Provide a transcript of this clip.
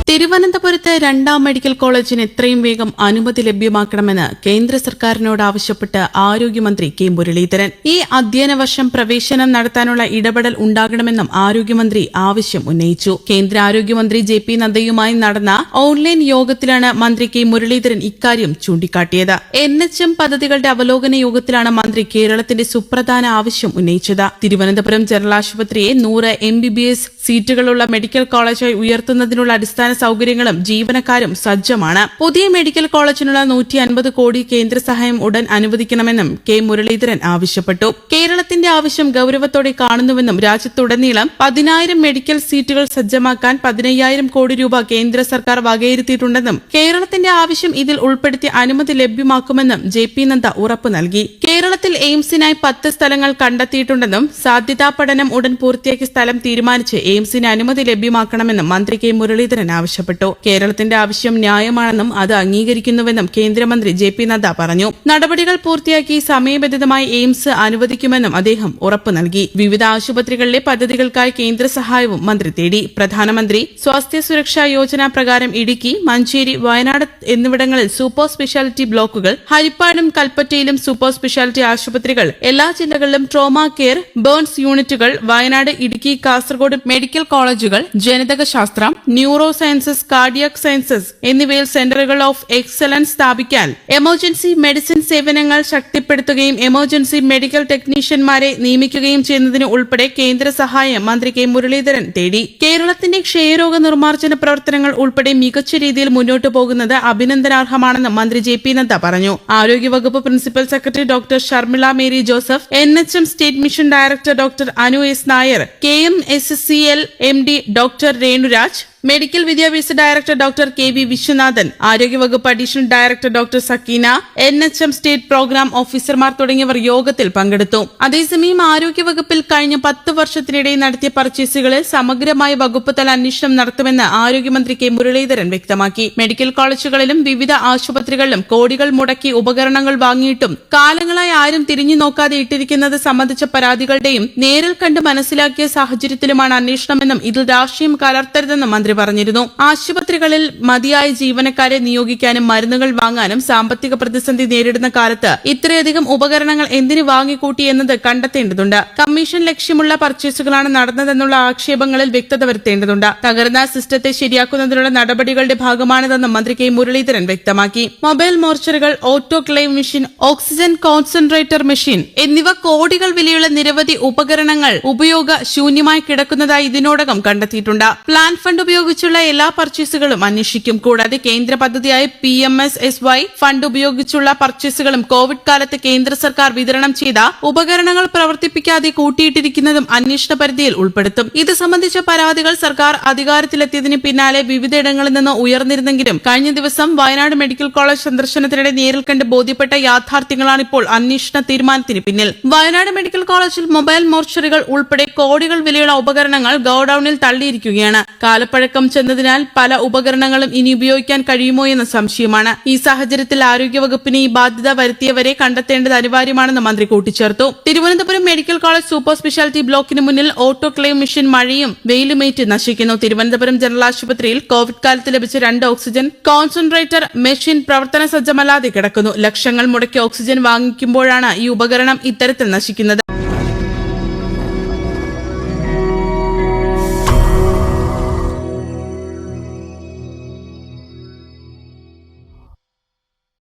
തിരുവനന്തപുരത്ത് രണ്ടാം മെഡിക്കൽ കോളേജിന് എത്രയും വേഗം അനുമതി ലഭ്യമാക്കണമെന്ന് കേന്ദ്ര സർക്കാരിനോട് ആവശ്യപ്പെട്ട് ആരോഗ്യമന്ത്രി കെ മുരളീധരൻ. ഈ അധ്യയന വർഷം പ്രവേശനം നടത്താനുള്ള ഇടപെടൽ ഉണ്ടാകണമെന്നും ആരോഗ്യമന്ത്രി ആവശ്യം ഉന്നയിച്ചു. കേന്ദ്ര ആരോഗ്യമന്ത്രി ജെ.പി. നദ്ദയുമായി നടന്ന ഓൺലൈൻ യോഗത്തിലാണ് മന്ത്രി കെ മുരളീധരൻ ഇക്കാര്യം ചൂണ്ടിക്കാട്ടിയത്. NHM പദ്ധതികളുടെ അവലോകന യോഗത്തിലാണ് മന്ത്രി കേരളത്തിന്റെ സുപ്രധാന ആവശ്യം ഉന്നയിച്ചത്. തിരുവനന്തപുരം ജനറൽ ആശുപത്രിയെ 100 MBBS സീറ്റുകളുള്ള മെഡിക്കൽ കോളേജായി ഉയർത്തുന്നതിനുള്ള അടിസ്ഥാന സൌകര്യങ്ങളും ജീവനക്കാരും സജ്ജമാണ്. പുതിയ മെഡിക്കൽ കോളേജിനുള്ള 150 കോടി കേന്ദ്ര സഹായം ഉടൻ അനുവദിക്കണമെന്നും കെ മുരളീധരൻ ആവശ്യപ്പെട്ടു. കേരളത്തിന്റെ ആവശ്യം ഗൌരവത്തോടെ കാണുന്നുവെന്നും രാജ്യത്തുടനീളം 10,000 മെഡിക്കൽ സീറ്റുകൾ സജ്ജമാക്കാൻ 15,000 കോടി രൂപ കേന്ദ്ര സർക്കാർ വകയിരുത്തിയിട്ടുണ്ടെന്നും കേരളത്തിന്റെ ആവശ്യം ഇതിൽ ഉൾപ്പെടുത്തി അനുമതി ലഭ്യമാക്കുമെന്നും ജെ.പി. നദ്ദ ഉറപ്പു നൽകി. കേരളത്തിൽ എയിംസിനായി 10 സ്ഥലങ്ങൾ കണ്ടെത്തിയിട്ടുണ്ടെന്നും സാധ്യതാ പഠനം ഉടൻ പൂർത്തിയാക്കി സ്ഥലം തീരുമാനിച്ച് എയിംസിന് അനുമതി ലഭ്യമാക്കണമെന്നും മന്ത്രി കെ മുരളീധരൻ ആവശ്യപ്പെട്ടു. കേരളത്തിന്റെ ആവശ്യം ന്യായമാണെന്നും അത് അംഗീകരിക്കുന്നുവെന്നും കേന്ദ്രമന്ത്രി ജെ.പി. നദ്ദ പറഞ്ഞു. നടപടികൾ പൂർത്തിയാക്കി സമയബന്ധിതമായി എയിംസ് അനുവദിക്കുമെന്നും അദ്ദേഹം ഉറപ്പു നൽകി. വിവിധ ആശുപത്രികളിലെ പദ്ധതികൾക്കായി കേന്ദ്ര സഹായവും മന്ത്രി തേടി. പ്രധാനമന്ത്രി സ്വാസ്ഥ്യ സുരക്ഷാ യോജന പ്രകാരം ഇടുക്കി, മഞ്ചേരി, വയനാട് എന്നിവിടങ്ങളിൽ സൂപ്പർ സ്പെഷ്യാലിറ്റി ബ്ലോക്കുകൾ, ഹരിപ്പാടും കൽപ്പറ്റയിലും സൂപ്പർ സ്പെഷ്യാലിറ്റി ആശുപത്രികൾ, എല്ലാ ജില്ലകളിലും ട്രോമ കെയർ, ബേൺസ് യൂണിറ്റുകൾ, വയനാട്, ഇടുക്കി, കാസർഗോഡ് മെഡിക്കൽ കോളേജുകൾ, ജനിതക ശാസ്ത്രം, ന്യൂറോ സയൻസസ്, കാർഡിയാക് സയൻസസ് എന്നിവയിൽ സെന്ററുകൾ ഓഫ് എക്സലൻസ് സ്ഥാപിക്കാൻ, എമർജൻസി മെഡിസിൻ സേവനങ്ങൾ ശക്തിപ്പെടുത്തുകയും എമർജൻസി മെഡിക്കൽ ടെക്നീഷ്യന്മാരെ നിയമിക്കുകയും ചെയ്യുന്നതിന് ഉൾപ്പെടെ കേന്ദ്ര സഹായം മന്ത്രി കെ മുരളീധരൻ തേടി. കേരളത്തിന്റെ ക്ഷയരോഗ നിർമ്മാർജ്ജന പ്രവർത്തനങ്ങൾ ഉൾപ്പെടെ മികച്ച രീതിയിൽ മുന്നോട്ടു പോകുന്നത് അഭിനന്ദനാർഹമാണെന്ന് മന്ത്രി ജെ.പി. നദ്ദ പറഞ്ഞു. ആരോഗ്യവകുപ്പ് principal secretary doctor Sharmila Mary Joseph, NHM state mission director doctor Anu S Nair, KMSCL MD doctor Renuraj, medical വിദ്യാഭ്യാസ ഡയറക്ടർ ഡോക്ടർ കെ.വി. വിശ്വനാഥൻ, ആരോഗ്യവകുപ്പ് additional director doctor Sakeena, NHM state programme ഓഫീസർമാർ തുടങ്ങിയവർ യോഗത്തിൽ പങ്കെടുത്തു. അതേസമയം ആരോഗ്യവകുപ്പിൽ കഴിഞ്ഞ 10 വർഷത്തിനിടെ നടത്തിയ പർച്ചേസുകളിൽ സമഗ്രമായ വകുപ്പ് തല അന്വേഷണം നടത്തുമെന്ന് ആരോഗ്യമന്ത്രി കെ മുരളീധരൻ വ്യക്തമാക്കി. മെഡിക്കൽ കോളേജുകളിലും വിവിധ ആശുപത്രികളിലും കോടികൾ മുടക്കി ഉപകരണങ്ങൾ വാങ്ങിയിട്ടും കാലങ്ങളായി ആരും തിരിഞ്ഞു നോക്കാതെ ഇട്ടിരിക്കുന്നത് സംബന്ധിച്ച പരാതികളുടെയും നേരിൽ കണ്ട് മനസ്സിലാക്കിയ സാഹചര്യത്തിലുമാണ് അന്വേഷണമെന്നും ഇതിൽ രാഷ്ട്രീയം കലർത്തരുതെന്നും മന്ത്രി പറഞ്ഞിരുന്നു. ആശുപത്രികളിൽ മതിയായ ജീവനക്കാരെ നിയോഗിക്കാനും മരുന്നുകൾ വാങ്ങാനും സാമ്പത്തിക പ്രതിസന്ധി നേരിടുന്ന കാലത്ത് ഇത്രയധികം ഉപകരണങ്ങൾ എന്തിനു വാങ്ങിക്കൂട്ടി എന്നത് കണ്ടെത്തേണ്ടതുണ്ട്. കമ്മീഷൻ ലക്ഷ്യമുള്ള പർച്ചേസുകളാണ് നടന്നതെന്നുള്ള ആക്ഷേപങ്ങളിൽ വ്യക്തത വരുത്തേണ്ടതുണ്ട്. തകർന്ന സിസ്റ്റത്തെ ശരിയാക്കുന്നതിനുള്ള നടപടികളുടെ ഭാഗമാണിതെന്നും മന്ത്രി കെ മുരളീധരൻ വ്യക്തമാക്കി. മൊബൈൽ മോർച്ചറികൾ, autoclave machine, oxygen concentrator machine എന്നിവ കോടികൾ വിലയുള്ള നിരവധി ഉപകരണങ്ങൾ ഉപയോഗശൂന്യമായി കിടക്കുന്നതായി ഇതിനോടകം കണ്ടെത്തിയിട്ടുണ്ട്. പ്ലാൻ ഫണ്ട് ഉപയോഗിച്ചുള്ള എല്ലാ പർച്ചേസുകളും അന്വേഷിക്കും. കൂടാതെ കേന്ദ്ര പദ്ധതിയായ PMSSY ഫണ്ട് ഉപയോഗിച്ചുള്ള പർച്ചേസുകളും കോവിഡ് കാലത്ത് കേന്ദ്ര സർക്കാർ വിതരണം ചെയ്ത ഉപകരണങ്ങൾ പ്രവർത്തിപ്പിക്കാതെ കൂട്ടിയിട്ടിരിക്കുന്നതും അന്വേഷണ പരിധിയിൽ ഉൾപ്പെടുത്തും. ഇത് സംബന്ധിച്ച പരാതികൾ സർക്കാർ അധികാരത്തിലെത്തിയതിന് പിന്നാലെ വിവിധയിടങ്ങളിൽ നിന്ന് ഉയർന്നിരുന്നെങ്കിലും കഴിഞ്ഞ ദിവസം വയനാട് മെഡിക്കൽ കോളേജ് സന്ദർശനത്തിനിടെ നേരിൽ കണ്ട് ബോധ്യപ്പെട്ട യാഥാർത്ഥ്യങ്ങളാണ് ഇപ്പോൾ അന്വേഷണ തീരുമാനത്തിന് പിന്നിൽ. വയനാട് മെഡിക്കൽ കോളേജിൽ മൊബൈൽ മോർച്ചറികൾ ഉൾപ്പെടെ കോടികൾ വിലയുള്ള ഉപകരണങ്ങൾ ഗോഡൌണിൽ തള്ളിയിരിക്കുകയാണ്. കാലപ്പഴക്കം ചെന്നതിനാൽ പല ഉപകരണങ്ങളും ഇനി ഉപയോഗിക്കാൻ കഴിയുമോ എന്ന സംശയമാണ്. ഈ സാഹചര്യത്തിൽ ആരോഗ്യവകുപ്പിന് ഈ ബാധ്യത വരുത്തിയവരെ കണ്ടെത്തേണ്ടത് അനിവാര്യമാണെന്ന് മന്ത്രി കൂട്ടിച്ചേർത്തു. Thiruvananthapuram medical college super speciality ബ്ലോക്കിന് മുന്നിൽ ഓട്ടോക്ലേവ് മെഷീൻ മഴയും വെയിലുമേറ്റ് നശിക്കുന്നു. തിരുവനന്തപുരം ജനറൽ ആശുപത്രിയിൽ കോവിഡ് കാലത്ത് ലഭിച്ച 2 ഓക്സിജൻ കോൺസെൻട്രേറ്റർ മെഷീൻ പ്രവർത്തന സജ്ജമല്ലാതെ കിടക്കുന്നു. ലക്ഷങ്ങൾ മുടക്കി ഓക്സിജൻ വാങ്ങിക്കുമ്പോഴാണ് ഈ ഉപകരണം ഇത്തരത്തിൽ നശിക്കുന്നത്.